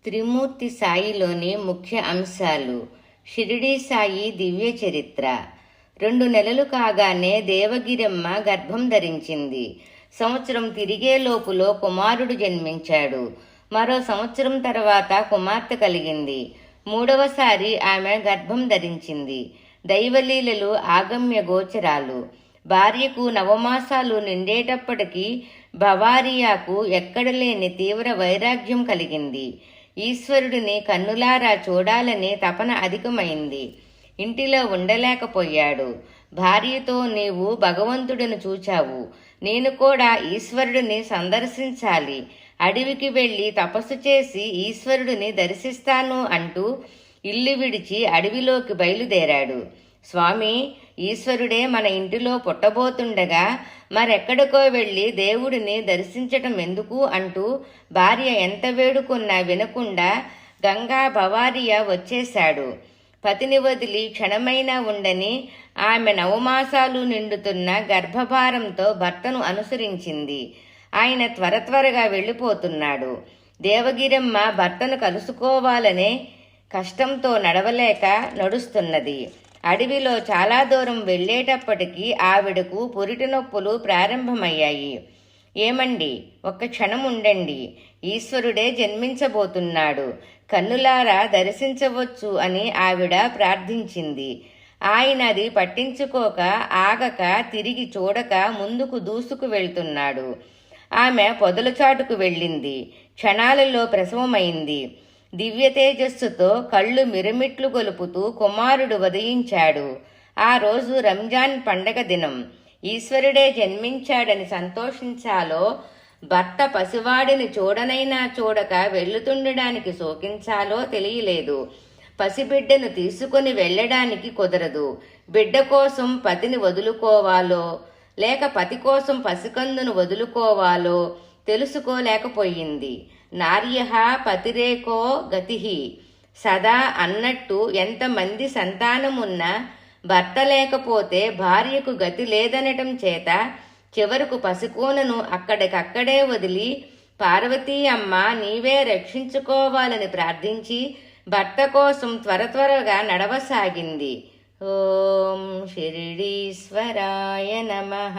త్రిమూర్తి సాయిలోని ముఖ్య అంశాలు. షిరిడీ సాయి దివ్య చరిత్ర. 2 నెలలు కాగానే దేవగిరమ్మ గర్భం ధరించింది. సంవత్సరం తిరిగే లోపులో కుమారుడు జన్మించాడు. మరో సంవత్సరం తర్వాత కుమార్తె కలిగింది. 3వసారి ఆమె గర్భం ధరించింది. దైవలీలలు ఆగమ్య గోచరాలు. భార్యకు నవమాసాలు నిండేటప్పటికీ బవారియాకు ఎక్కడలేని తీవ్ర వైరాగ్యం కలిగింది. ఈశ్వరుడిని కన్నులారా చూడాలని తపన అధికమైంది. ఇంటిలో ఉండలేకపోయాడు. భార్యతో, నీవు భగవంతుడిని చూచావు, నేను కూడా ఈశ్వరుడిని సందర్శించాలి, అడవికి వెళ్ళి తపస్సు చేసి ఈశ్వరుడిని దర్శిస్తాను అంటూ ఇల్లు విడిచి అడవిలోకి బయలుదేరాడు. స్వామి, ఈశ్వరుడే మన ఇంటిలో పుట్టబోతుండగా మరెక్కడికో వెళ్ళి దేవుడిని దర్శించటం ఎందుకు అంటూ భార్య ఎంత వేడుకున్నా వినకుండా గంగా భవారియా వచ్చేశాడు. పతిని వదిలి క్షణమైనా ఉండని ఆమె నవమాసాలు నిండుతున్న గర్భభారంతో భర్తను అనుసరించింది. ఆయన త్వరగా వెళ్ళిపోతున్నాడు. దేవగిరమ్మ భర్తను కలుసుకోవాలనే కష్టంతో నడవలేక నడుస్తున్నది. అడవిలో చాలా దూరం వెళ్ళేటప్పటికీ ఆవిడకు పురిటి నొప్పులు ప్రారంభమయ్యాయి. ఏమండి, ఒక్క క్షణం ఉండండి, ఈశ్వరుడే జన్మించబోతున్నాడు, కన్నులారా దర్శించవచ్చు అని ఆవిడ ప్రార్థించింది. ఆయన అది పట్టించుకోక ఆగక తిరిగి చూడక ముందుకు దూసుకు వెళ్తున్నాడు. ఆమె పొదల చాటుకు వెళ్ళింది. క్షణాలలో ప్రసవమైంది. దివ్య తేజస్సుతో కళ్ళు మిరమిట్లు గొలుపుతూ కుమారుడు ఉదయించాడు. ఆ రోజు రంజాన్ పండగ దినం. ఈశ్వరుడే జన్మించాడని సంతోషించాలో, భర్త పసివాడిని చూడనైనా చూడక వెళ్తుండడానికి శోకించాలో తెలియలేదు. పసిబిడ్డను తీసుకుని వెళ్ళడానికి కుదరదు. బిడ్డ కోసం పతిని వదులుకోవాలో లేక పతి కోసం పసికందును వదులుకోవాలో తెలుసుకోలేకపోయింది. నార్యః పతిరేకో గతిః సదా అన్నట్టు ఎంతమంది సంతానమున్నా భర్త లేకపోతే భార్యకు గతి లేదనటం చేత చివరకు పసికోనను అక్కడికక్కడే వదిలి పార్వతీ అమ్మ నీవే రక్షించుకోవాలని ప్రార్థించి భర్త కోసం త్వరగా నడవసాగింది. ఓం షిరిడీశ్వరాయ నమః.